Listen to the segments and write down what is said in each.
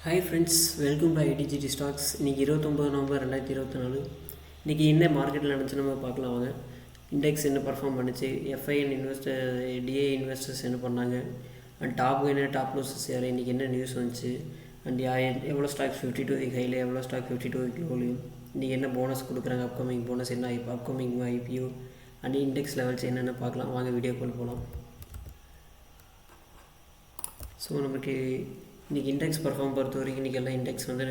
Hi friends, welcome to IDGD stocks. இன்றைக்கி 29 November 2024. இன்றைக்கி என்ன மார்க்கெட்டில் நடந்துச்சு நம்ம பார்க்கலாம் வாங்க. இண்டெக்ஸ் என்ன பர்ஃபார்ம் பண்ணிச்சு, எஃப்ஐஎன் இன்வெஸ்டர், டிஏ இன்வெஸ்டர்ஸ் என்ன பண்ணாங்க, அண்ட் டாப் கெய்னர் டாப் லோசஸ் யார், இன்றைக்கி என்ன நியூஸ் வந்துச்சு, அண்ட் எவ்வளோ ஸ்டாக்ஸ் 52 வீக் ஹையில், எவ்வளோ ஸ்டாக் 52 வீக் லோலையும், இன்றைக்கி என்ன போனஸ் கொடுக்குறாங்க, அப்கமிங் போனஸ் என்ன, upcoming IPO and index levels என்னென்ன பார்க்கலாம் வாங்க. வீடியோக்குள்ள போகலாம். ஸோ நமக்கு இன்றைக்கி இண்டெக்ஸ் பர்ஃபார்ம் பொறுத்த வரைக்கும் இன்றைக்கி எல்லாம் இண்டெக்ஸ் வந்து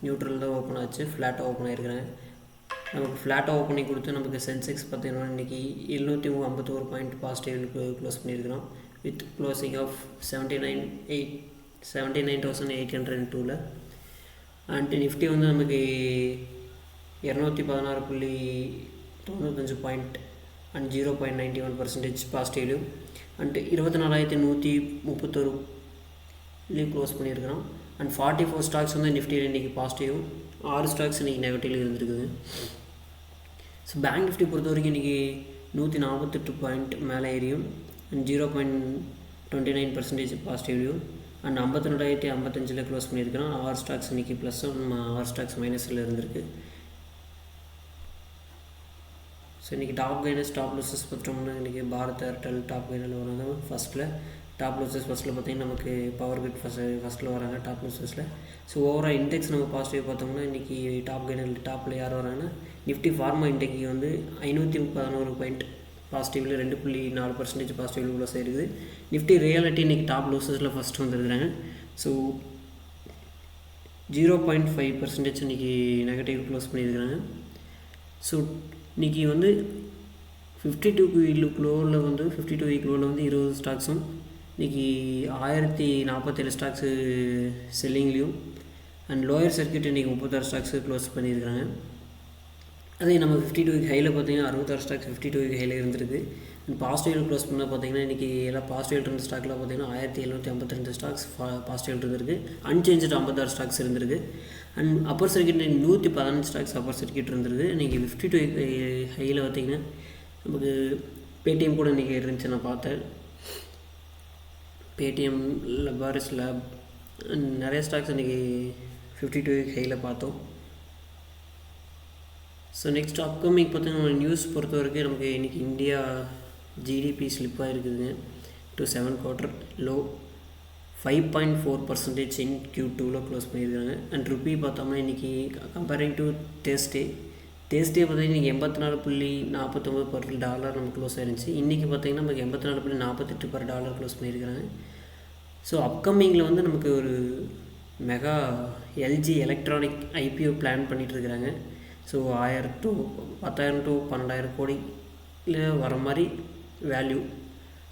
நியூட்ரல் தான் ஓப்பன் ஆச்சு, ஃப்ளாட்டாக ஓப்பன் ஆகிருக்கிறாங்க. நமக்கு ஃப்ளாட்டாக ஓப்பன் பண்ணி கொடுத்து நமக்கு சென்செக்ஸ் பார்த்தீங்கன்னா இன்றைக்கி 751 பாயிண்ட் பாசிட்டிவ்க்கு க்ளோஸ் பண்ணியிருக்கிறோம் with closing of 79,802. And Nifty வந்து நமக்கு 216.95 பாயிண்ட் அண்ட் 0.91% பாசிட்டிவ்லையும் அண்ட் 24,131 க்ளோஸ் பண்ணியிருக்கிறோம். அண்ட் 44 ஸ்டாக்ஸ் வந்து நிஃப்டியில் இன்றைக்கி பாசிட்டிவ், 6 ஸ்டாக்ஸ் இன்றைக்கி நெகட்டிவில் இருந்துருக்குது. ஸோ பேங்க் நிஃப்டி பொறுத்த வரைக்கும் இன்றைக்கி 148 பாயிண்ட் மேலே ஏறியும் அண்ட் 0.29% பாசிட்டிவ்லையும் அண்ட் 52,055 க்ளோஸ் பண்ணியிருக்கிறோம். 6 ஸ்டாக்ஸ் இன்றைக்கி ப்ளஸ்ஸும் 6 ஸ்டாக்ஸ் மைனஸில் இருந்திருக்கு. ஸோ இன்றைக்கி டாப் கெய்னர்ஸ் டாப் லோசஸ் பார்த்தோம்னா இன்றைக்கி பாரத் ஏர்டெல் டாப் கெய்னரில் வராங்க ஃபஸ்ட்டில். டாப் லோசஸ் ஃபஸ்ட்டில் பார்த்திங்கன்னா நமக்கு பவர் கிரிட் ஃபஸ்ட்டில் வராங்க டாப் லோசஸில். ஸோ ஓவரால் இண்டெக்ஸ் நம்ம பாசிட்டிவ் பார்த்தோம்னா இன்றைக்கி டாப் கெய்னர் டாப்பில் யார் வராங்கன்னா நிஃப்டி ஃபார்மா இன்டெக்ஸி வந்து 511 பாயிண்ட் பாசிட்டிவில் 2.4% பாசிட்டிவ் க்ளோஸ் ஆகிருக்குது. நிஃப்டி ரியாலிட்டி இன்றைக்கி டாப் லோசஸில் ஃபஸ்ட்டு வந்துருக்குறாங்க. ஸோ 0.5% இன்றைக்கி நெகட்டிவ் க்ளோஸ் பண்ணியிருக்கிறாங்க. ஸோ இன்றைக்கி வந்து 52 வீக் லோவில் வந்து 20 ஸ்டாக்ஸும் இன்றைக்கி 1047 ஸ்டாக்ஸு செல்லிங்லேயும் அண்ட் லோயர் சர்க்கியூட் இன்றைக்கி 36 ஸ்டாக்ஸு க்ளோஸ் பண்ணியிருக்கிறாங்க. அதே நம்ம 52 வீக் ஹையில் பார்த்திங்கன்னா 66 ஸ்டாக்ஸ் 52 வீக் ஹையில் இருந்திருக்கு. அண்ட் பாசிட்டிவ் க்ளோஸ் பண்ணால் பார்த்திங்கன்னா இன்றைக்கி எல்லாம் பாசிட்டிவ் இருந்த ஸ்டாக்கில் பார்த்திங்கன்னா 1752 ஸ்டாக்ஸ் பாசிட்டிவ் இருந்திருக்கு. அன்சேஞ்சு 56 ஸ்டாக்ஸ் இருந்திருக்கு. And upper circuit 115 stocks Appar circuit இருந்திருக்கு. இன்றைக்கி 52 வீக் ஹையில் பார்த்திங்கன்னா நமக்கு பேடிஎம் கூட இன்றைக்கி இருந்துச்சு, நான் பார்த்தேன். பேடிஎம், லபாரிஸ் லேப் அண்ட் நிறைய ஸ்டாக்ஸ் இன்றைக்கி 52 வீக் ஹையில் பார்த்தோம். ஸோ நெக்ஸ்ட் அப்கமிங் பார்த்தீங்கன்னா நியூஸ் பொறுத்த வரைக்கும் நமக்கு இன்றைக்கி இந்தியா ஜிடிபி ஸ்லிப்பாக இருக்குதுங்க to 7 quarter low 5.4% in Q2 close பண்ணியிருக்காங்க. அண்ட் ருப்பி பார்த்தோம்னா இன்றைக்கி கம்பேரிங் டு தேர்ஸ்டே பார்த்தீங்கன்னா இன்றைக்கி 84.49 per டாலர் நமக்கு க்ளோஸ் ஆயிருந்துச்சு. இன்றைக்கி பார்த்திங்கன்னா நமக்கு 84.48 per டாலர் க்ளோஸ் பண்ணியிருக்கிறாங்க. ஸோ அப்கமிங்கில் வந்து நமக்கு ஒரு mega LG electronic IPO plan பண்ணிகிட்ருக்கிறாங்க. So 1000 to 12,000 கோடியில் வர மாதிரி வேல்யூ.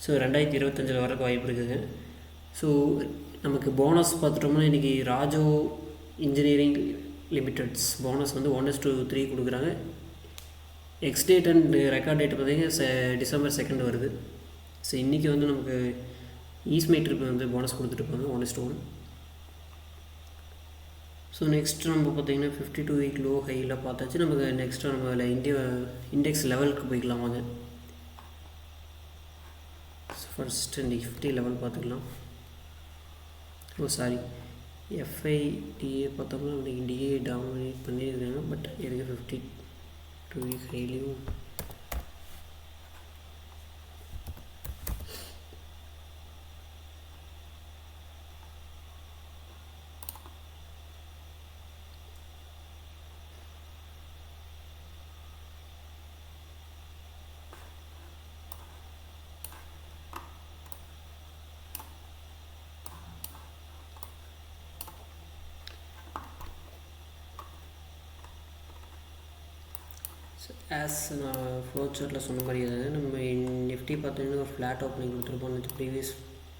ஸோ 2025 வரக்கு வாய்ப்பு இருக்குதுங்க. ஸோ நமக்கு போனஸ் பார்த்துட்டோம்னா இன்றைக்கி ராஜோ இன்ஜினியரிங் லிமிடெட்ஸ் போனஸ் வந்து 1:3 கொடுக்குறாங்க. எக்ஸ்டேட் அண்ட் ரெக்கார்ட் டேட் பார்த்திங்கன்னா டிசம்பர் 2 வருது. ஸோ இன்றைக்கி வந்து நமக்கு ஈஸ்மை ட்ரிப் வந்து போனஸ் கொடுத்துட்ருப்பாங்க 1:1. ஸோ நெக்ஸ்ட் நம்ம பார்த்திங்கன்னா 52 வீக் லோ ஹையில் பார்த்தாச்சு. நமக்கு நெக்ஸ்ட்டு நம்ம இண்டெக்ஸ் லெவலுக்கு போய்க்கலாம் வாங்க. ஃபர்ஸ்ட்டு நிஃப்டி லெவல் பார்த்துக்கலாம். எஃப்ஐடிஏ பார்த்தோம்னா இன்றைக்கி டிஏ டாமினேட் பண்ணியிருக்காங்க. பட் எனக்கு 52 வீக் ஹைலையும் ஆஸ் நான் ஃப்ளோ சார்ட்டில் சொன்ன மாதிரி நம்ம நிஃப்டி பார்த்தீங்கன்னா ஒரு ஃப்ளாட் ஓப்பனிங் கொடுத்துருப்போம். ப்ரீவியஸ்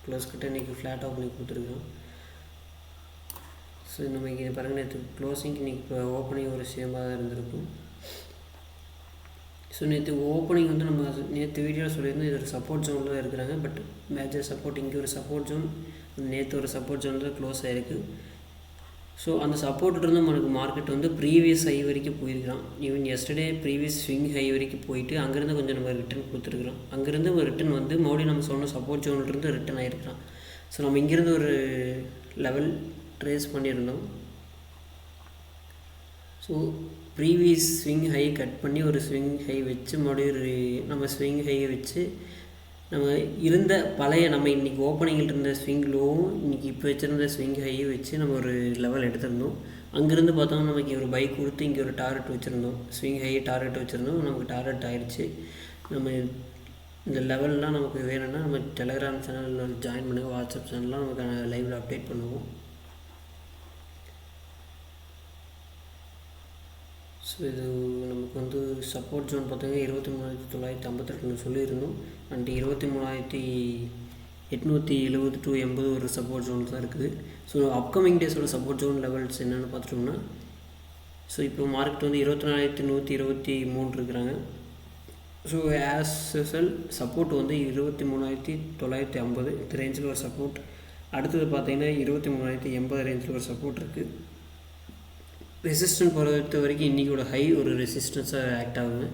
க்ளோஸ் கிட்ட இன்றைக்கி ஃப்ளாட் ஓப்பனிங் கொடுத்துருக்கோம். ஸோ நம்ம இங்கே பாருங்கள், நேற்று க்ளோசிங் இன்றைக்கி இப்போ ஓப்பனிங் ஒரு சேமாக தான் இருந்திருக்கும். ஸோ நேற்று ஓப்பனிங் வந்து நம்ம நேற்று வீடியோவில் சொல்லியிருந்தோம் இது ஒரு சப்போர்ட் ஜோனில் தான் இருக்கிறாங்க. பட் மேஜர் சப்போர்ட் இங்கே ஒரு சப்போர்ட் ஜோன், நேற்று ஒரு சப்போர்ட் ஜோன் தான் க்ளோஸ் ஆகிருக்கு. ஸோ அந்த சப்போர்ட்டிருந்து நமக்கு மார்க்கெட் வந்து ப்ரீவியஸ் ஹை வரைக்கும் போயிருக்கிறான். Even yesterday previous swing high வரைக்கும் போயிட்டு அங்கேருந்து கொஞ்சம் நம்ம ரிட்டன் கொடுத்துருக்குறோம். அங்கேருந்து ஒரு ரிட்டன் வந்து மறுபடியும் நம்ம சொன்ன சப்போர்ட் ஜோன்லேருந்து ரிட்டன் ஆகிருக்கிறான். ஸோ நம்ம இங்கேருந்து ஒரு லெவல் ட்ரேஸ் பண்ணியிருந்தோம். So previous swing high cut பண்ணி ஒரு ஸ்விங் ஹை வச்சு மறுபடியும் நம்ம ஸ்விங் ஹையை வச்சு நம்ம இருந்த பழைய நம்ம இன்றைக்கி ஓப்பனிங்கில் இருந்த ஸ்விங் லோவும் இன்றைக்கி இப்போ வச்சுருந்த ஸ்விங் ஹையை வச்சு நம்ம ஒரு லெவல் எடுத்திருந்தோம். அங்கேருந்து பார்த்தோம்னா நமக்கு ஒரு பைக் கொடுத்து இங்கே ஒரு டார்கெட் வச்சுருந்தோம், ஸ்விங் ஹையை டார்கெட் வச்சுருந்தோம். நமக்கு டார்கெட் ஆகிடுச்சு. நம்ம இந்த லெவல்லாம் நமக்கு வேணும்னா நம்ம டெலகிராம் சேனலில் ஜாயின் பண்ணுங்கள், வாட்ஸ்அப் சேனல்லாம் நமக்கு லைவில் அப்டேட் பண்ணுவோம். ஸோ இது நமக்கு வந்து சப்போர்ட் ஜோன் பார்த்தீங்கன்னா 23,952 சொல்லியிருந்தோம். அண்ட் 23,870 to 80 ஒரு சப்போர்ட் ஜோன் தான் இருக்குது. ஸோ அப்கமிங் டேஸோட சப்போர்ட் ஜோன் லெவல்ஸ் என்னென்னு பார்த்துட்டோம்னா, ஸோ இப்போ மார்க்கெட் வந்து 24,123 இருக்கிறாங்க. ஸோ ஆஸ் யூஸ்வல் சப்போர்ட் வந்து 23,950 இந்த ரேஞ்சில் ஒரு சப்போர்ட். அடுத்தது பார்த்தீங்கன்னா 23,080 ரேஞ்சில் ஒரு சப்போர்ட் இருக்குது. ரெசிஸ்டன்ஸ் பொறுத்த வரைக்கும் இன்றைக்கோட ஹை ஒரு ரெசிஸ்டன்ஸாக ஆக்ட் ஆகுங்க.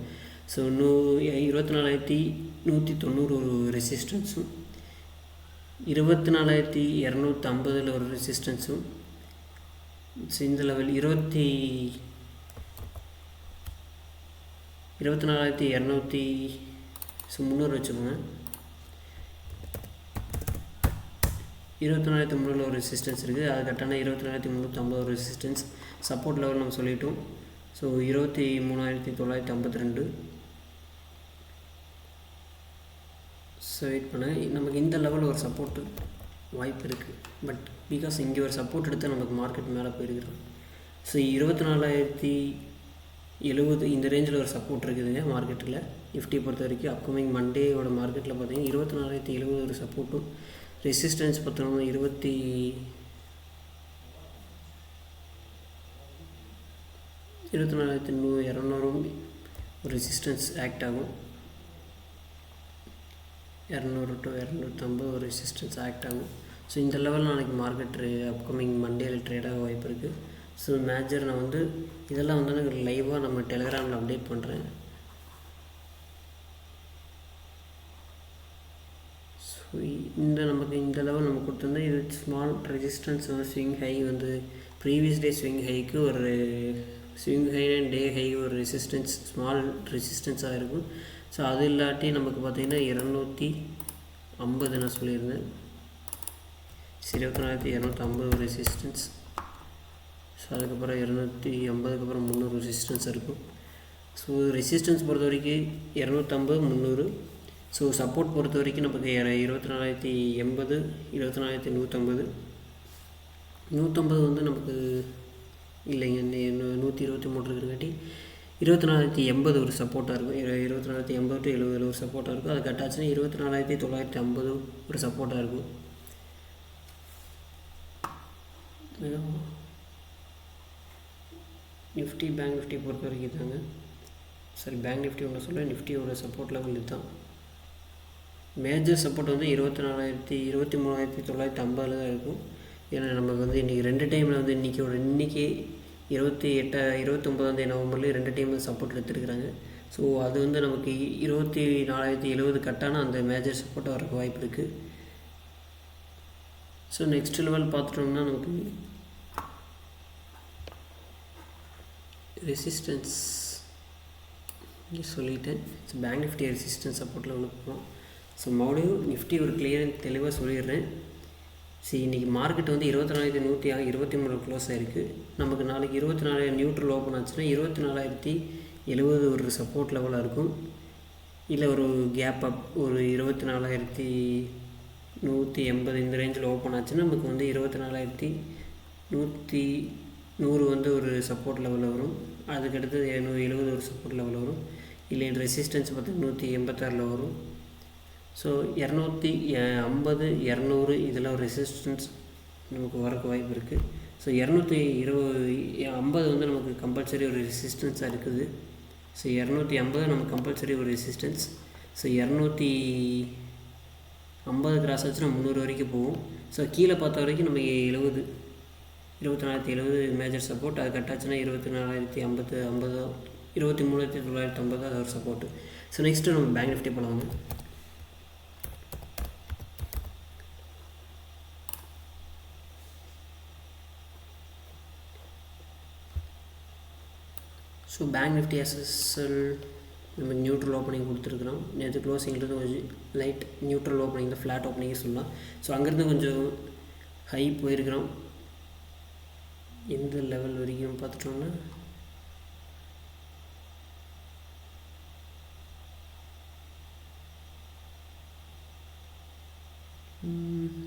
ஸோ 24,190 ஒரு ரெசிஸ்டன்ஸும், 24,250 ஒரு ரெசிஸ்டன்ஸும், ஸோ இந்த லெவல் 24,200 ஸோ 300 வச்சுக்கோங்க. 24,300 ஒரு ரெசிஸ்டன்ஸ் இருக்குது. அது கரெக்டான 24,350 ஒரு ரெசிஸ்டன்ஸ் சப்போர்ட் லெவல் நம்ம சொல்லிட்டோம். ஸோ 23,952 ஸோ வெயிட் பண்ண நமக்கு இந்த லெவலில் ஒரு சப்போர்ட்டு வாய்ப்பு இருக்குது. பட் பிகாஸ் இங்கே ஒரு சப்போர்ட் எடுத்தால் நமக்கு மார்க்கெட் மேலே போயிருக்கிறோம். ஸோ 24,070 இந்த ரேஞ்சில் ஒரு சப்போர்ட் இருக்குதுங்க மார்க்கெட்டில். நிஃப்டி பொறுத்த வரைக்கும் அப்கமிங் மண்டேயோட மார்க்கெட்டில் பார்த்தீங்கன்னா 24,070 ஒரு சப்போர்ட்டும், ரெசிஸ்டன்ஸ் பார்த்தோம்னா 24,200 ஒரு ரெசிஸ்டன்ஸ் ஆக்ட் ஆகும். 200 to 250 ஒரு ரெசிஸ்டன்ஸ் ஆக்ட் ஆகும். ஸோ இந்த லெவலில் நாளைக்கு மார்க்கெட் அப்கமிங் மண்டேயில் ட்ரேடாக வாய்ப்பு இருக்குது. ஸோ மேஜர் நான் வந்து இதெல்லாம் வந்து எனக்கு லைவாக நம்ம டெலிகிராமில் அப்டேட் பண்ணுறேன். ஸோ நமக்கு இந்த லெவல் நம்ம கொடுத்துருந்தா இது ஸ்மால் ரெசிஸ்டன்ஸ் வந்து ஸ்விங் ஹை வந்து ப்ரீவியஸ் டே ஸ்விங் ஹைக்கு ஒரு swing high and day high ஒரு ரெசிஸ்டன்ஸ் ஸ்மால் ரெசிஸ்டன்ஸாக இருக்கும். ஸோ அது இல்லாட்டி நமக்கு பார்த்திங்கன்னா 250 நான் சொல்லியிருந்தேன். 24,250 ஒரு ரெசிஸ்டன்ஸ். ஸோ அதுக்கப்புறம் 250 அப்புறம் 300 ரெசிஸ்டன்ஸ் இருக்கும். ஸோ ரெசிஸ்டன்ஸ் பொறுத்த வரைக்கும் 250, 300. ஸோ சப்போர்ட் பொறுத்த வரைக்கும் நமக்கு 24,080, 24,150. 150 வந்து நமக்கு இல்லைங்க, 123 இருக்கிறங்காட்டி 24,080 ஒரு சப்போர்ட்டாக இருக்கும். 24,080 to 70 ஒரு சப்போர்ட்டாக இருக்கும். அது கட்டாச்சுன்னா 24,950 ஒரு சப்போர்ட்டாக இருக்கும். நிஃப்டி பேங்க் நிஃப்டி பொறுத்த வரைக்கும் தாங்க. சரி, பேங்க் நிஃப்டி ஒன்று சொல்ல, நிஃப்டியோட சப்போர்ட் லெவல் இதுதான். மேஜர் சப்போர்ட் வந்து 23,950 தான் இருக்கும். ஏன்னா நமக்கு வந்து இன்றைக்கி 2 டைமில் வந்து இன்றைக்கி 29 நவம்பர்லேயும் 2 டைம் சப்போர்ட் எடுத்துருக்குறாங்க. ஸோ அது வந்து நமக்கு 24,070 கட்டான அந்த மேஜர் சப்போர்ட்டாக வரக்கு வாய்ப்பு இருக்குது. ஸோ நெக்ஸ்ட் லெவல் பார்த்துட்டோம்னா நமக்கு ரெசிஸ்டன்ஸ் இங்கே சொல்லிட்டேன். So bank Nifty resistance support லெவலுக்கு போகலாம். ஸோ மறுபடியும் நிஃப்டி ஒரு கிளியர் தெளிவாக சொல்லிடுறேன். சரி, இன்றைக்கி மார்க்கெட் வந்து 24,123 க்ளோஸ் ஆகிருக்கு. நமக்கு நாளைக்கு 24 நியூட்ரல் ஓப்பன் ஆச்சுன்னா 24,070 ஒரு சப்போர்ட் லெவலாக இருக்கும். இல்லை ஒரு கேப் அப் ஒரு 24,180 இந்த ரேஞ்சில் ஓப்பன் ஆச்சுன்னா நமக்கு வந்து 24,110 வந்து ஒரு சப்போர்ட் லெவலில் வரும். அதுக்கடுத்து 70 ஒரு சப்போர்ட் லெவலில் வரும். இல்லை ரெசிஸ்டன்ஸ் பார்த்து 186 வரும். ஸோ 250, 200 இதெல்லாம் ஒரு ரெசிஸ்டன்ஸ் நமக்கு வரக்கு வாய்ப்பு இருக்குது. ஸோ 250 வந்து நமக்கு கம்பல்சரி ஒரு ரெசிஸ்டன்ஸாக இருக்குது. ஸோ 250 நமக்கு கம்பல்சரி ஒரு ரெசிஸ்டன்ஸ். ஸோ 250 கிராஸ் ஆச்சுன்னா 300 வரைக்கும் போகும். ஸோ கீழே பார்த்த வரைக்கும் நம்ம 24,070 மேஜர் சப்போர்ட். அது கட்டாச்சுன்னா 24,050, 23,950 அது ஒரு சப்போர்ட்டு. ஸோ நெக்ஸ்ட்டு நம்ம பேங்க் நிஃப்டி போகலாம். ஸோ பேங்க் நிஃப்டி எஸ்எஸ்எல் நம்ம நியூட்ரல் ஓப்பனிங் கொடுத்துருக்குறோம். நேற்று க்ளோசிங்கிறது கொஞ்சம் லைட் நியூட்ரல் ஓப்பனிங் தான், ஃப்ளாட் ஓப்பனிங்கே சொல்லலாம். ஸோ அங்கேருந்து கொஞ்சம் ஹை போயிருக்கிறோம். எந்த லெவல் வரைக்கும் பார்த்துட்டோம்னா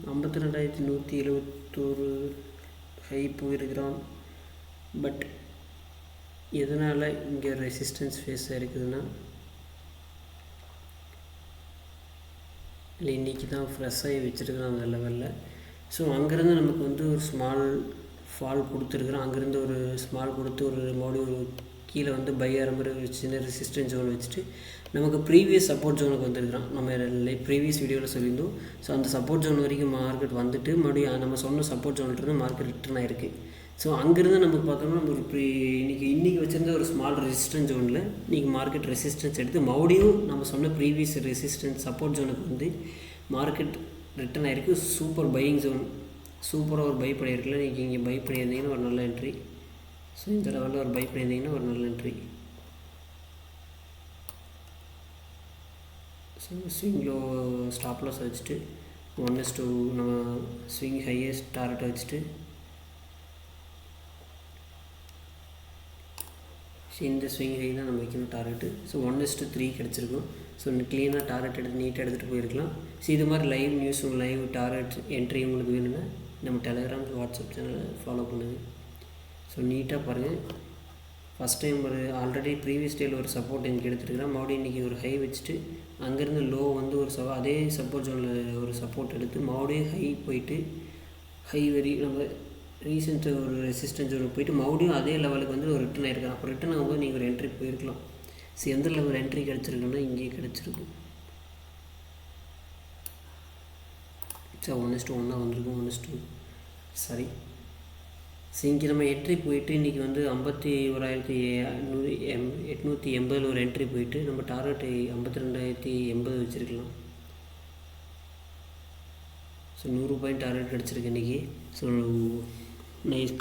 52,171 ஹை போயிருக்கிறோம். பட் எதனால் இங்கே ரெசிஸ்டன்ஸ் ஃபேஸ் இருக்குதுன்னா, இல்லை இன்றைக்கி தான் ஃப்ரெஷ்ஷாகி வச்சுருக்கிறோம் அந்த லெவலில். ஸோ அங்கேருந்து நமக்கு வந்து ஒரு ஸ்மால் ஃபால் கொடுத்துருக்குறோம். அங்கேருந்து ஒரு ஸ்மால் கொடுத்து ஒரு மறுபடியும் ஒரு கீழே வந்து பை ஆகிற மாதிரி ஒரு சின்ன ரெசிஸ்டன்ஸ் ஜோன் வச்சுட்டு நமக்கு ப்ரீவியஸ் சப்போர்ட் ஜோனுக்கு வந்துருக்குறோம். நம்ம ப்ரீவியஸ் வீடியோவில் சொல்லியிருந்தோம். ஸோ அந்த சப்போர்ட் ஜோன் வரைக்கும் மார்க்கெட் வந்துட்டு மறுபடியும் நம்ம சொன்ன சப்போர்ட் ஜோன்லேருந்து மார்க்கெட் ரிட்டர்ன் ஆகிருக்கு. ஸோ அங்கேருந்து நமக்கு பார்த்தோம்னா நம்ம ஒரு இன்றைக்கி வச்சுருந்த ஒரு ஸ்மால் ரெசிஸ்டன்ஸ் ஜோனில் இன்றைக்கி மார்க்கெட் ரெசிஸ்டன்ஸ் எடுத்து மறுபடியும் நம்ம சொன்ன ப்ரீவியஸ் ரெசிஸ்டன்ஸ் சப்போர்ட் ஜோனுக்கு வந்து மார்க்கெட் ரிட்டர்ன் ஆகிருக்கு. சூப்பர் பையிங் ஜோன், சூப்பராக ஒரு பை பண்ணியிருக்குல்ல. நீங்கள் இங்கே பை பண்ணியிருந்தீங்கன்னா ஒரு நல்ல என்ட்ரி. ஸோ இந்த லெவலில் ஒரு பை பண்ணியிருந்தீங்கன்னா ஒரு நல்ல என்ட்ரி. ஸோ ஸ்விங்கில் ஸ்டாப் லாஸ் வச்சுட்டு 1:2 நம்ம ஸ்விங் ஹையஸ்ட் டார்கெட்டை வச்சுட்டு இந்த ஸ்விங் ஹை தான் நம்ம வைக்கணும் டார்கெட்டு. ஸோ 1:3 கிடச்சிருக்கும். ஸோ க்ளீனாக டார்கெட் எடுத்து நீட்டாக எடுத்துகிட்டு போயிருக்கலாம். ஸோ இது மாதிரி லைவ் நியூஸும் லைவ் டார்கெட் என்ட்ரி உங்களுக்கு வேணும்னா நம்ம டெலிகிராம் வாட்ஸ்அப் சேனலை ஃபாலோ பண்ணுங்கள். ஸோ நீட்டாக பாருங்கள். ஃபஸ்ட் டைம் ஒரு ஆல்ரெடி ப்ரீவியஸ் டேயில் ஒரு சப்போர்ட் எனக்கு எடுத்துருக்கிறேன். மறுபடியும் இன்றைக்கி ஒரு ஹை வச்சுட்டு அங்கேருந்து லோ வந்து ஒரு அதே சப்போர்ட் ஜோனில் ஒரு சப்போர்ட் எடுத்து மறுபடியும் ஹை போயிட்டு ஹை நம்ம ரீசெண்டாக ஒரு ரெசிஸ்டன்ஸ் ஜோனுக்கு போயிட்டு மறுபடியும் அதே லெவலுக்கு வந்து ஒரு ரிட்டர்ன் ஆகிருக்கலாம். அப்போ ரிட்டர்ன் ஆகும்போது நீங்கள் ஒரு என்ட்ரி போயிருக்கலாம். ஸோ எந்த லெவல் என்ட்ரி கிடச்சிருக்குன்னா இங்கேயே கிடச்சிருக்கு. ஸோ 1:1 வந்திருக்கும். 1:2 சரி. ஸோ இங்கே நம்ம என்ட்ரி போயிட்டு இன்றைக்கி வந்து 51,880 ஒரு என்ட்ரி போயிட்டு நம்ம டார்கெட் 52,080 வச்சுருக்கலாம். ஸோ 100 பாயிண்ட் டார்கெட் கிடச்சிருக்கு இன்றைக்கி. ஸோ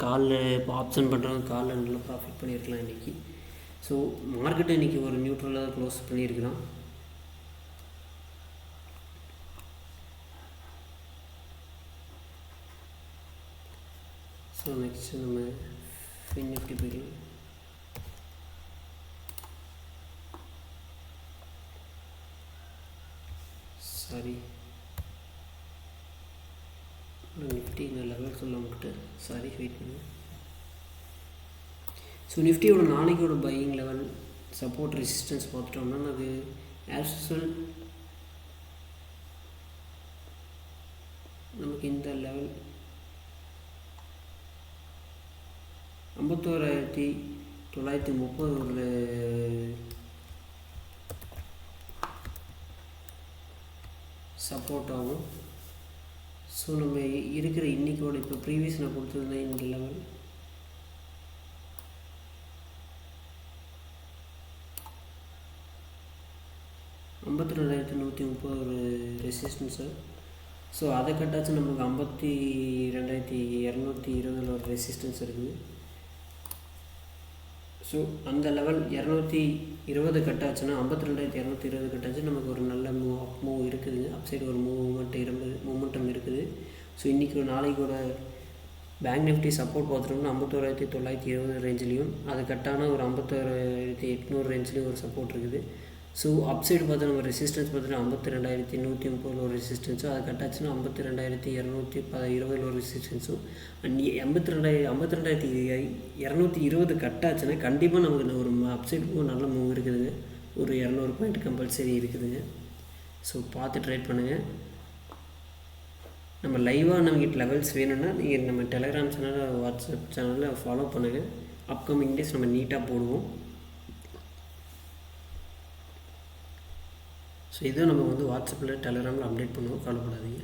காலில் இப்போ ஆப்ஷன் பண்ணுறவங்க காலில் நல்லா ப்ராஃபிட் பண்ணியிருக்கலாம் இன்றைக்கி. ஸோ மார்க்கெட்டை இன்றைக்கி ஒரு நியூட்ரலாக க்ளோஸ் பண்ணியிருக்கலாம். ஸோ நெக்ஸ்ட்டு நம்ம ஃபின் நிஃப்டி போயிடலாம். சாரி, நிஃப்டி இந்த லெவல் சொல்ல மாட்டேன். சாரி, வெயிட் பண்ணுங்க. ஸோ நிஃப்டியோட நாளைக்கோட பையிங் லெவல் சப்போர்ட் ரெசிஸ்டன்ஸ் பார்த்துட்டோம்னா அது ஆஸ் யூஸ்வல் நமக்கு இந்த லெவல் 51,930 ஒரு சப்போர்ட் ஆகும். ஸோ நம்ம இருக்கிற இன்றைக்கோட இப்போ ப்ரீவியஸ் நான் கொடுத்துருந்தேன் இந்த லெவல் 52,130 ஒரு ரெசிஸ்டன்ஸு. ஸோ அதை கட்டாச்சு நமக்கு 52,220 ஒரு ரெசிஸ்டன்ஸ் இருக்குது. ஸோ அந்த லெவல் 220 கட்டாச்சுன்னா 52,220 கட்டாச்சு நமக்கு ஒரு நல்ல மூவ் இருக்குது. அப்சைடு ஒரு மூமெண்டம் இருக்குது. ஸோ இன்றைக்கி ஒரு நாளைக்கோட பேங்க் நிஃப்டி சப்போர்ட் பார்த்துட்டோம்னா 51,920 ரேஞ்சிலையும் அது கட்டான ஒரு 51,800 ரேஞ்சிலையும் ஒரு சப்போர்ட் இருக்குது. ஸோ அப்சைடு பார்த்தா நம்ம ரெசிஸ்டன்ஸ் பார்த்தோன்னா 52,130 ஒரு ரெசிஸ்டன்ஸும் அது கட்டாச்சுன்னா 52,220 ஒரு ரெசிஸ்டன்ஸும் 52,220 கட்டாச்சுன்னா கண்டிப்பாக நமக்கு ஒரு அப்சைடு நல்ல மூவ் இருக்குதுங்க. ஒரு 200 பாயிண்ட் கம்பல்சரி இருக்குதுங்க. ஸோ பார்த்து ட்ரேட் பண்ணுங்கள். நம்ம லைவாக நமக்கு லெவல்ஸ் வேணும்னா நீங்கள் நம்ம டெலிகிராம் சேனலில் வாட்ஸ்அப் சேனலில் ஃபாலோ பண்ணுங்கள். அப்கமிங் டேஸ் நம்ம நீட்டாக போடுவோம். ஸோ இதை நம்ம வந்து வாட்ஸ்அப்பில் டெலிகிராமில் அப்டேட் பண்ணுவோம், கவலைப்படாதீங்க.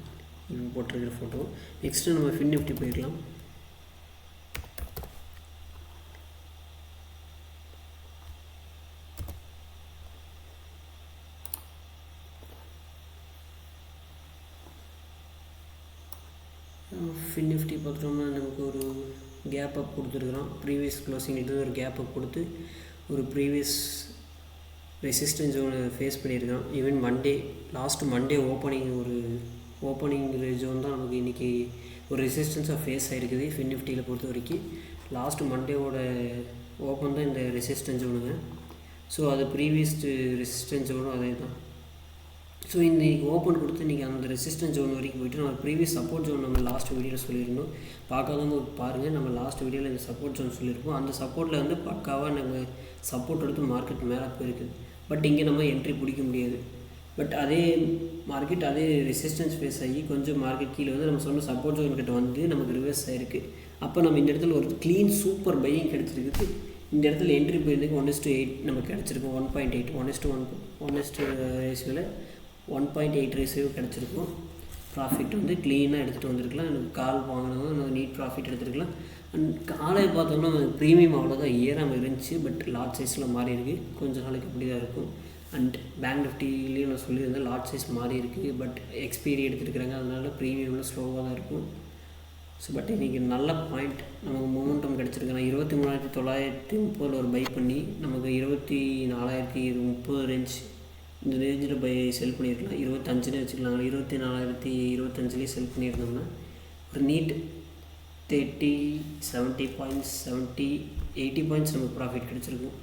இப்போ போட்டிருக்கிற ஃபோட்டோ. நெக்ஸ்ட்டு நம்ம ஃபின் நிஃப்டி போயிடலாம். ஃபின் நிஃப்டி பார்த்துட்டோம்னா நமக்கு ஒரு கேப் அப் கொடுத்துருக்குறோம். ப்ரீவியஸ் க்ளோசிங் இது ஒரு கேப் அப் கொடுத்து ஒரு ப்ரீவியஸ் ரெசிஸ்டன்ஸ் ஜோனை ஃபேஸ் பண்ணியிருக்கான். Even last Monday opening zone தான் நமக்கு இன்றைக்கி ஒரு ரெசிஸ்டன்ஸாக ஃபேஸ் ஆகிருக்குது. ஃபின் நிஃப்டியில் பொறுத்த வரைக்கும் லாஸ்ட் மண்டேவோட ஓப்பன் தான் இந்த ரெசிஸ்டன்ஸ் ஜோனுங்க. ஸோ அது ப்ரீவியஸ் ரெசிஸ்டன்ஸ் ஜோனும் அதே தான். ஸோ இன்றைக்கி ஓப்பன் கொடுத்து இன்றைக்கி அந்த ரெசிஸ்டன்ஸ் ஜோன் வரைக்கும் போய்ட்டு நம்ம ப்ரீவியஸ் சப்போர்ட் ஜோன் நம்ம லாஸ்ட் வீடியோவில் சொல்லியிருந்தோம். பார்க்காதவங்க பாருங்கள், நம்ம லாஸ்ட் வீடியோவில் இந்த சப்போர்ட் ஜோன் சொல்லியிருப்போம். அந்த சப்போர்ட்டில் வந்து பக்காவாக நம்ம சப்போர்ட் எடுத்து மார்க்கெட் மேலே போயிருக்குது. பட் இங்கே நம்ம என்ட்ரி பிடிக்க முடியாது. பட் அதே மார்க்கெட் அதே ரெசிஸ்டன்ஸ் ஃபேஸ் ஆகி கொஞ்சம் மார்க்கெட் கீழே வந்து நம்ம சொன்ன சப்போர்ட் ஜோன் கிட்ட வந்து நமக்கு ரிவர்ஸ் ஆகிருக்கு. அப்போ நம்ம இந்த இடத்துல ஒரு க்ளீன் சூப்பர் பையிங் கிடச்சிருக்குது. இந்த இடத்துல என்ட்ரி போயிருந்துக்கு 1:8 நமக்கு கிடச்சிருக்கும். 1.8 1:1 ரேஷியோவில் 1.8 ரேஷியோ கிடச்சிருக்கும். ப்ராஃபிட் வந்து க்ளீனாக எடுத்துகிட்டு வந்திருக்கலாம். எனக்கு கால் வாங்கினவங்க நீட் ப்ராஃபிட் எடுத்துருக்கலாம். அண்ட் காலை பார்த்தோம்னா ப்ரீமியம் அவ்வளோதான் ஏறாமல் இருந்துச்சு. பட் லார்ஜ் சைஸில் மாறி இருக்குது. கொஞ்சம் நாளைக்கு அப்படி தான் இருக்கும். அண்ட் பேங்க் நிஃப்டிலேயும் நான் சொல்லியிருந்தேன் லார்ஜ் சைஸ் மாறி இருக்குது. பட் எக்ஸ்பீரி எடுத்துருக்குறாங்க, அதனால ப்ரீமியமில் ஸ்லோவாக தான் இருக்கும். ஸோ பட் இன்றைக்கி நல்ல பாயிண்ட் நமக்கு மொமெண்டம் கிடச்சிருக்கு. நான் 23,930 ஒரு பை பண்ணி நமக்கு 24,030 ரேஞ்ச் இந்த ரேஞ்சில் பை செல் பண்ணியிருக்கலாம். 25ன்னு வச்சுக்கலாம். 24,025 செல் பண்ணியிருந்தோம்னா ஒரு நீட் 30 70 பாயிண்ட்ஸ் 80 பாயிண்ட்ஸ் நமக்கு ப்ராஃபிட் கிடச்சிருக்கும்.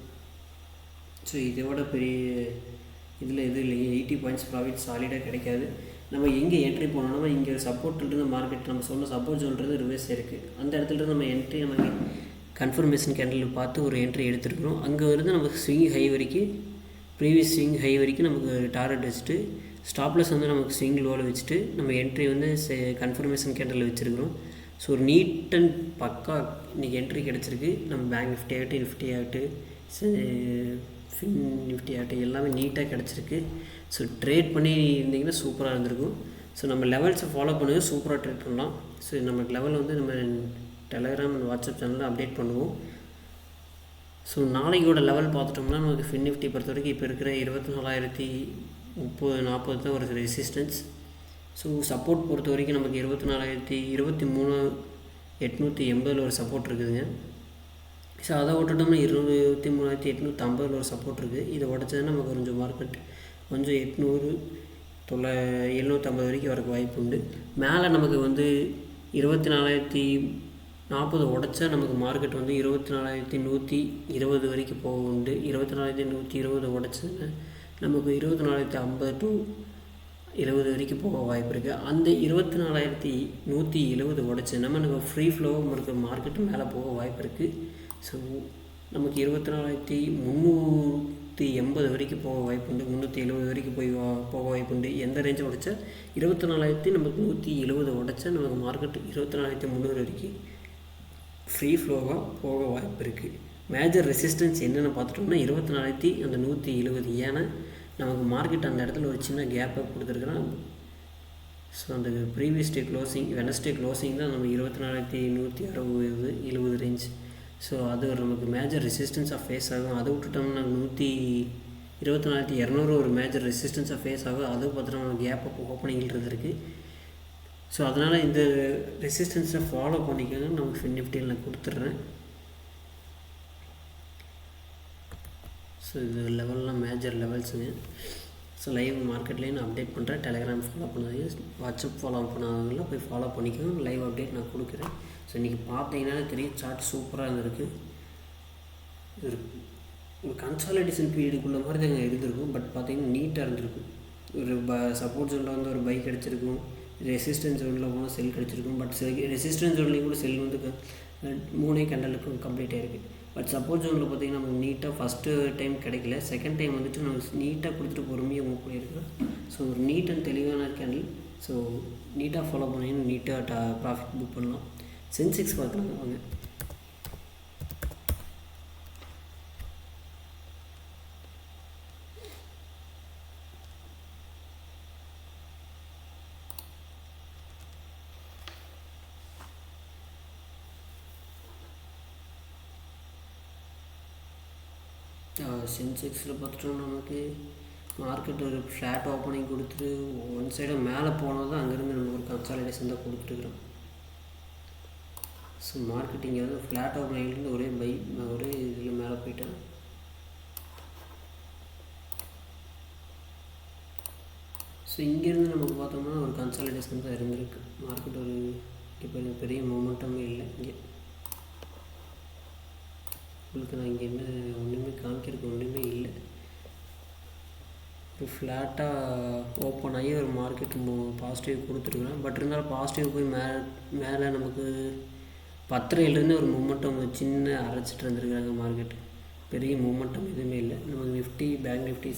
ஸோ இதோட பெரிய இதில் எதுவும் இல்லைங்க. 80 பாயிண்ட்ஸ் ப்ராஃபிட் சாலிடாக கிடைக்காது. நம்ம எங்கே என்ட்ரி போனோம்னா இங்கே சப்போர்ட்லேருந்து மார்க்கெட் நம்ம சொன்ன சப்போர்ட் ஜோன்றது ரிவர்ஸ் இருக்குது. அந்த இடத்துலேருந்து நம்ம என்ட்ரி நம்ம கன்ஃபர்மேஷன் கேண்டில் பார்த்து ஒரு என்ட்ரி எடுத்துருக்குறோம். அங்கே வந்து நமக்கு ஸ்விங் ஹை வரைக்கும் ப்ரீவியஸ் ஸ்விங் ஹை வரைக்கும் நமக்கு டார்கெட் வச்சுட்டு ஸ்டாப்லெஸ் வந்து நமக்கு ஸ்விங் லோவில் வச்சுட்டு நம்ம என்ட்ரி வந்து கன்ஃபர்மேஷன் கேண்டில் வச்சுருக்கிறோம். ஸோ ஒரு நீட் அண்ட் பக்கா இன்றைக்கி என்ட்ரி கிடச்சிருக்கு. நம்ம பேங்க் நிஃப்டி ஆகட்டும் ஃபின் நிஃப்டி ஆகட்டும் எல்லாமே நீட்டாக கிடச்சிருக்கு. ஸோ ட்ரேட் பண்ணி இருந்திங்கன்னா சூப்பராக இருந்திருக்கும். ஸோ நம்ம லெவல்ஸை ஃபாலோ பண்ணுங்க, சூப்பராக ட்ரேட் பண்ணலாம். ஸோ நம்ம லெவல் வந்து நம்ம டெலகிராம் வாட்ஸ்அப் சேனலில் அப்டேட் பண்ணுவோம். ஸோ நாளைக்கோட லெவல் பார்த்துட்டோம்னா நமக்கு ஃபின் நிஃப்டி பொறுத்த வரைக்கும் இப்போ இருக்கிற 24,030-40 தான் ஒரு ரெசிஸ்டன்ஸ். ஸோ சப்போர்ட் பொறுத்த வரைக்கும் நமக்கு 23,880 ஒரு சப்போர்ட் இருக்குதுங்க. ஸோ அதை விட்டுட்டோம்னா 23,850 ஒரு சப்போர்ட் இருக்குது. இதை உடச்சதுன்னா நமக்கு கொஞ்சம் மார்க்கெட் கொஞ்சம் 750 வரைக்கும் வரக்கு வாய்ப்பு உண்டு. மேலே நமக்கு வந்து 24,040 உடச்சா நமக்கு மார்க்கெட் வந்து 24,120 வரைக்கும் போக உண்டு. 24,120 உடச்சதுன்னா நமக்கு 24,050 to 70 வரைக்கும் போக வாய்ப்பு இருக்குது. அந்த 24,170 உடச்சி நம்ம ஃப்ரீ ஃப்ளோவும் இருக்கிற மார்க்கெட்டு மேலே போக வாய்ப்பு இருக்குது. ஸோ நமக்கு 24,380 வரைக்கும் போக வாய்ப்பு உண்டு. 370 வரைக்கும் போக வாய்ப்பு உண்டு. எந்த ரேஞ்சை உடைச்சா 24,170 உடைச்சா நமக்கு மார்க்கெட்டு 24,300 வரைக்கும் ஃப்ரீ ஃப்ளோவாக போக வாய்ப்பு இருக்குது. மேஜர் ரெசிஸ்டன்ஸ் என்னென்னு பார்த்துட்டோம்னா 24,170. ஏன்னா நமக்கு மார்க்கெட் அந்த இடத்துல ஒரு சின்ன கேப்பை கொடுத்துருக்குறான். ஸோ அந்த previous day closing Wednesday closing தான் நம்ம 24,160-70 ரேஞ்ச். ஸோ அது ஒரு நமக்கு மேஜர் ரெசிஸ்டன்ஸாக ஃபேஸ் ஆகும். அதை விட்டுட்டோம்னா 24,200 ஒரு மேஜர் ரெசிஸ்டன்ஸாக ஃபேஸ் ஆகும். அதை பார்த்துட்டு நம்ம கேப் அப் ஓப்பனிங்கில் இருக்குது. ஸோ அதனால் இந்த ரெசிஸ்டன்ஸை ஃபாலோ பண்ணிக்கோங்க. நமக்கு ஃபின் நிஃப்டியில் நான் கொடுத்துட்றேன். ஸோ இது லெவல்லாம் மேஜர் லெவல்ஸுங்க. ஸோ லைவ் மார்க்கெட்லேயும் நான் அப்டேட் பண்ணுறேன். டெலகிராம் ஃபாலோ பண்ணாதீங்க, வாட்ஸ்அப் ஃபாலோ பண்ணாதவங்களாம் போய் ஃபாலோ பண்ணிக்கோங்க. லைவ் அப்டேட் நான் கொடுக்குறேன். ஸோ இன்றைக்கி பார்த்தீங்கன்னா தெரியும் சார்ட் சூப்பராக இருந்திருக்கு. ஒரு கன்சாலிடேஷன் பீரியடுக்குள்ள மாதிரி தாங்க இருந்திருக்கும். பட் பார்த்தீங்கன்னா நீட்டாக இருந்திருக்கும். ஒரு சப்போர்ட் ஜோனில் வந்து ஒரு பை கிடச்சிருக்கும். ரெசிஸ்டன்ஸ் ஜோனில் போனால் செல் கிடச்சிருக்கும். பட் ரெசிஸ்டன்ஸ் ஜோன்லேயும் கூட செல் வந்து 3 கேண்டலுக்கும் கம்ப்ளீட் ஆகிருக்கு. பட் சப்போர்ட் ஜோனில் பார்த்தீங்கன்னா நமக்கு நீட்டாக ஃபஸ்ட்டு டைம் கிடைக்கல. செகண்ட் டைம் வந்துட்டு நமக்கு நீட்டாக கொடுத்துட்டு பொறுமையாக மூவ் பண்ணியிருக்கோம். ஸோ ஒரு நீட் அண்ட் தெளிவான கேண்டில். ஸோ நீட்டாக ஃபாலோ பண்ணிங்கன்னா நீட்டாக ப்ராஃபிட் புக் பண்ணலாம். சென்செக்ஸ் பார்க்கலாம் வாங்க. சென்செக்ஸில் பார்த்துட்டோம் நமக்கு மார்க்கெட் ஒரு ஃப்ளாட் ஓப்பனிங் கொடுத்துட்டு ஒன் சைடாக மேலே போனால் தான் அங்கேருந்து நம்ம ஒரு கன்சாலிடேஷன் தான் கொடுத்துருக்குறோம். ஸோ மார்க்கெட்டிங் வந்து ஃப்ளாட் ஓப்பனிங்லேருந்து ஒரே இதில் மேலே போயிட்டேன். ஸோ இங்கேருந்து நமக்கு பார்த்தோம்னா ஒரு கன்சாலிடேஷன் தான் இருந்திருக்கு. மார்க்கெட் ஒரு இப்போ பெரிய மூமெண்ட்டமே இல்லை. இங்கே உங்களுக்கு நான் இங்கே என்ன ஒன்றுமே காமிக்கிறதுக்கு ஒன்றுமே இல்லை. ஒரு ஃப்ளாட்டாக ஓப்பன் ஆகி ஒரு மார்க்கெட் பாசிட்டிவ் கொடுத்துருக்குறேன். பட் இருந்தாலும் பாசிட்டிவ் போய் மேலே நமக்கு 10:30 ஒரு மூமெண்டம் சின்ன அரைச்சிட்டு இருந்துருக்காங்க. மார்க்கெட் பெரிய மூமெண்டம் எதுவுமே இல்லை. நமக்கு நிஃப்டி, பேங்க் நிஃப்டி,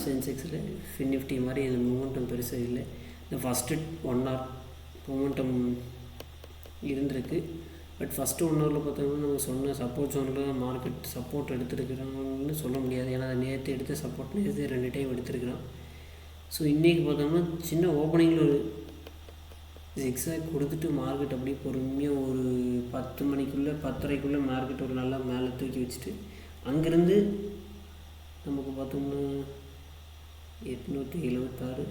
சென்செக்ஸில் ஃபின் நிஃப்டி மாதிரி இது மூமெண்டம் பெருசாக இல்லை. இந்த ஃபஸ்ட்டு 1 hour மூமெண்டம் இருந்திருக்கு. பட் ஃபஸ்ட்டு 1 hourல பார்த்தோம்னா நம்ம சொன்ன சப்போர்ட் ஜோனில் மார்க்கெட் சப்போர்ட் எடுத்துருக்குறாங்கன்னு சொல்ல முடியாது. ஏன்னா அதை நேற்று எடுத்து சப்போர்ட் நேற்று 2 டைம் எடுத்துருக்குறான். ஸோ இன்றைக்கி பார்த்தோம்னா சின்ன ஓப்பனிங்கில் ஒரு ஜிக்ஸாக் கொடுத்துட்டு மார்க்கெட் அப்படியே பொறுமையாக ஒரு 10 மணிக்குள்ளே 10:30க்குள்ளே மார்க்கெட் ஒரு நல்லா மேலே தூக்கி வச்சுட்டு அங்கேருந்து நமக்கு பார்த்தோம்னா 876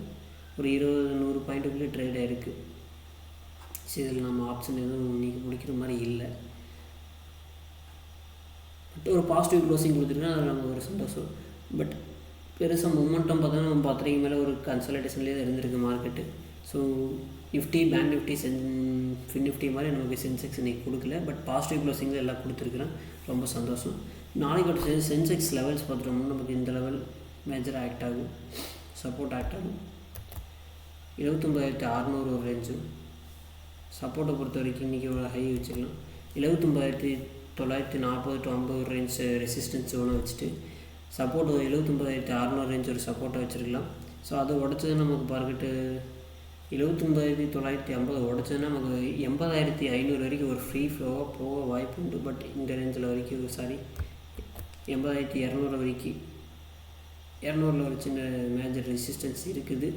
ஒரு 20-100 பாயிண்ட்டுக்குள்ளே ட்ரேட் ஆகிருக்கு. ஸோ இதில் நம்ம ஆப்ஷன் எதுவும் இன்றைக்கி முடிக்கிற மாதிரி இல்லை. பட் ஒரு பாசிட்டிவ் க்ளோசிங் கொடுத்துருக்கோன்னா அதில் நமக்கு ஒரு சந்தோஷம். பட் பெருசாக மூமெண்டம் பார்த்தோன்னா நம்ம 10:30 மேலே ஒரு கன்சல்டேஷன்லேயே தான் இருந்திருக்கு market. So Nifty, bank Nifty, fin Nifty மாதிரி நமக்கு சென்செக்ஸ் இன்றைக்கி கொடுக்கல. பட் பாசிட்டிவ் க்ளோசிங்கில் எல்லாம் கொடுத்துருக்குறேன். ரொம்ப சந்தோஷம். நாளைக்கு சென்செக்ஸ் லெவல்ஸ் பார்த்துட்டோம்னா நமக்கு இந்த லெவல் மேஜராக ஆக்ட் ஆகும், சப்போர்ட் ஆக்ட் ஆகும். 79,600 ஒரு ரேஞ்சு சப்போர்ட்டை பொறுத்த வரைக்கும் இன்றைக்கி ஒரு ஹை வச்சுக்கலாம். 79,940 to 50 ரேஞ்ச் ரெசிஸ்டன்ஸ் ஒன்று வச்சுட்டு சப்போர்ட் 79,600 ரேஞ்ச் ஒரு சப்போர்ட்டை வச்சுருக்கலாம். ஸோ அதை உடச்சது நமக்கு மார்க்கெட்டு 79,950 உடச்சதுன்னா நமக்கு 80,500 வரைக்கும் ஒரு ஃப்ரீ ஃப்ளோவாக போக வாய்ப்பு உண்டு. பட் இந்த ரேஞ்சில் வரைக்கும் 80,200 வரைக்கும் 200 ஒரு சின்ன மேஜர் ரெசிஸ்டன்ஸ் இருக்குது.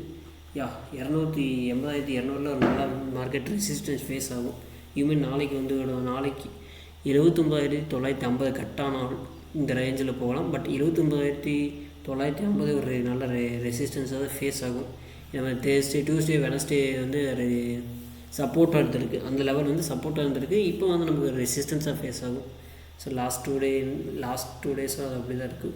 80,200 ஒரு நல்ல மார்க்கெட் ரெசிஸ்டன்ஸ் ஃபேஸ் ஆகும். இதுமாரி நாளைக்கு 79,950 கட்டானால் இந்த ரேஞ்சில் போகலாம். பட் 79,950 ஒரு நல்ல ரெசிஸ்டன்ஸாக தான் ஃபேஸ் ஆகும். நம்ம டியூஸ்டே, வெனஸ்டே வந்து சப்போர்ட்டாக இருந்திருக்கு. அந்த லெவல் வந்து சப்போர்ட்டாக இருந்திருக்கு. இப்போ வந்து நமக்கு ரெசிஸ்டன்ஸாக ஃபேஸ் ஆகும். ஸோ லாஸ்ட் 2 டேஸாக அது அப்படி தான் இருக்குது.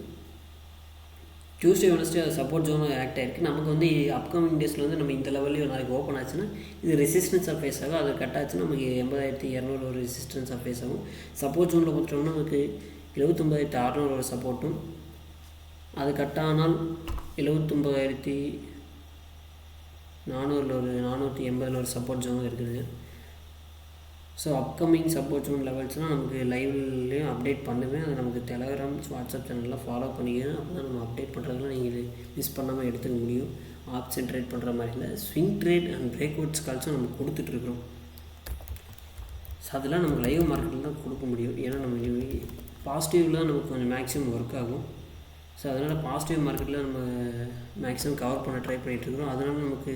டியூஸ்டே, வெனஸ்டே அது சப்போர்ட் ஜோனாக ஆக்ட் ஆகிருக்கு. நமக்கு வந்து அப்கமிங் டேஸில் வந்து நம்ம இந்த லெவல்லையும் நாளைக்கு ஓப்பன் ஆச்சுன்னா இது ரெசிஸ்டன்ஸாக ஃபேஸ் ஆகும். அது கட் ஆச்சுன்னா நமக்கு 80,200 ஒரு ரெசிஸ்டன்ஸாக ஃபேஸ் ஆகும். சப்போர்ட் ஜோனில் பார்த்தோம்னா நமக்கு 79,600 ஒரு சப்போர்ட்டும், அது கட் ஆனால் 79,400 ஒரு 480 ஒரு சப்போர்ட் ஜோனும் இருக்குது. ஸோ அப்கமிங் சப்போர்ட் ஜோன் லெவல்ஸ்னால் நமக்கு லைவ்லேயும் அப்டேட் பண்ணுவேன். அதை நமக்கு டெலகிராம், வாட்ஸ்அப் சேனலில் ஃபாலோ பண்ணிக்கிறேன். அப்போ தான் நம்ம அப்டேட் பண்ணுறதுலாம் நீங்கள் மிஸ் பண்ணாமல் எடுத்துக்க முடியும். ஆப்ஷன் ட்ரேட் பண்ணுற மாதிரி இல்லை, swing trade and breakouts கால்ஸும் நம்ம கொடுத்துட்ருக்குறோம். ஸோ அதெல்லாம் நமக்கு லைவ் மார்க்கெட்டில் தான் கொடுக்க முடியும். ஏன்னா நம்ம பாசிட்டிவ்லாம் நமக்கு கொஞ்சம் மேக்ஸிமம் ஒர்க் ஆகும். ஸோ அதனால் பாசிட்டிவ் மார்க்கெட்டில் நம்ம மேக்ஸிமம் கவர் பண்ண ட்ரை பண்ணிகிட்ருக்குறோம். அதனால் நமக்கு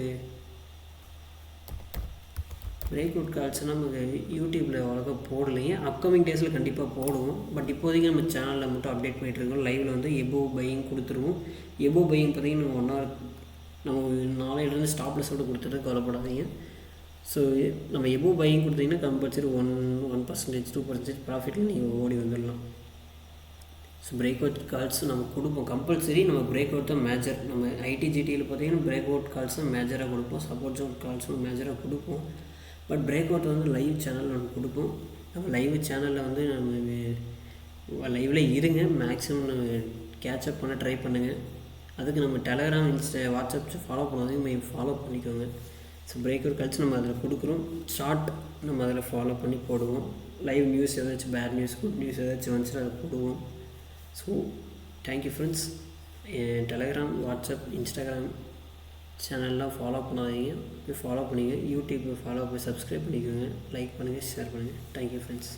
பிரேக் அவுட் கால்ஸ்னால் நமக்கு யூடியூப்பில் அவ்வளோக்கா போடலைங்க. அப்கமிங் டேஸில் கண்டிப்பாக போடுவோம். பட் இப்போதைக்கு நம்ம சேனலில் மட்டும் அப்டேட் பண்ணிகிட்ருக்கோம். லைவில் வந்து எபோவ் பையிங் கொடுத்துருவோம். எபோவ் பையிங் பார்த்திங்கன்னா நம்ம 1 hour நம்ம நாளையிலேருந்து ஸ்டாப்லெஸ்ஸோடு கொடுத்துட்டு கவலைப்படாதீங்க. ஸோ நம்ம எபோவ் பையிங் கொடுத்தீங்கன்னா கம்பல்சரி 1% 2% ப்ராஃபிட்டில் நீங்கள் ஓடி வந்துடலாம். ஸோ பிரேக் அவுட் கால்ஸ் நம்ம கொடுப்போம் கம்பல்சரி. நம்ம பிரேக் அவுட் தான் மேஜர். நம்ம ஐடிஜிடியில் பார்த்திங்கன்னா பிரேக் அவுட் கால்ஸ் தான் மேஜராக கொடுப்போம். சப்போர்ட் ஜோன் கால்ஸும் மேஜராக கொடுப்போம். பட் பிரேக் அவுட் வந்து லைவ் சேனல் நம்ம கொடுப்போம். நம்ம லைவ் சேனலில் வந்து நம்ம லைவில் இருங்க. மேக்ஸிமம் நம்ம கேட்சப் பண்ண ட்ரை பண்ணுங்கள். அதுக்கு நம்ம டெலகிராம், வாட்ஸ்அப் ஃபாலோ பண்ணாதையும் ஃபாலோ பண்ணிக்கோங்க. ஸோ பிரேக் அவுட் கழிச்சு நம்ம அதில் கொடுக்குறோம். ஷார்ட் நம்ம அதில் ஃபாலோ பண்ணி போடுவோம். லைவ் நியூஸ் ஏதாச்சும் பேட் நியூஸ், குட் நியூஸ் ஏதாச்சும் வந்துச்சுன்னா அதை போடுவோம். So thank you friends. Telegram, WhatsApp, Instagram சேனல்லாம் ஃபாலோ பண்ணாதீங்க, போய் ஃபாலோ பண்ணிங்க. யூடியூப் ஃபாலோ பண்ணி சப்ஸ்கிரைப் பண்ணிக்கோங்க. லைக் பண்ணுங்கள், ஷேர் பண்ணுங்கள். Thank you friends.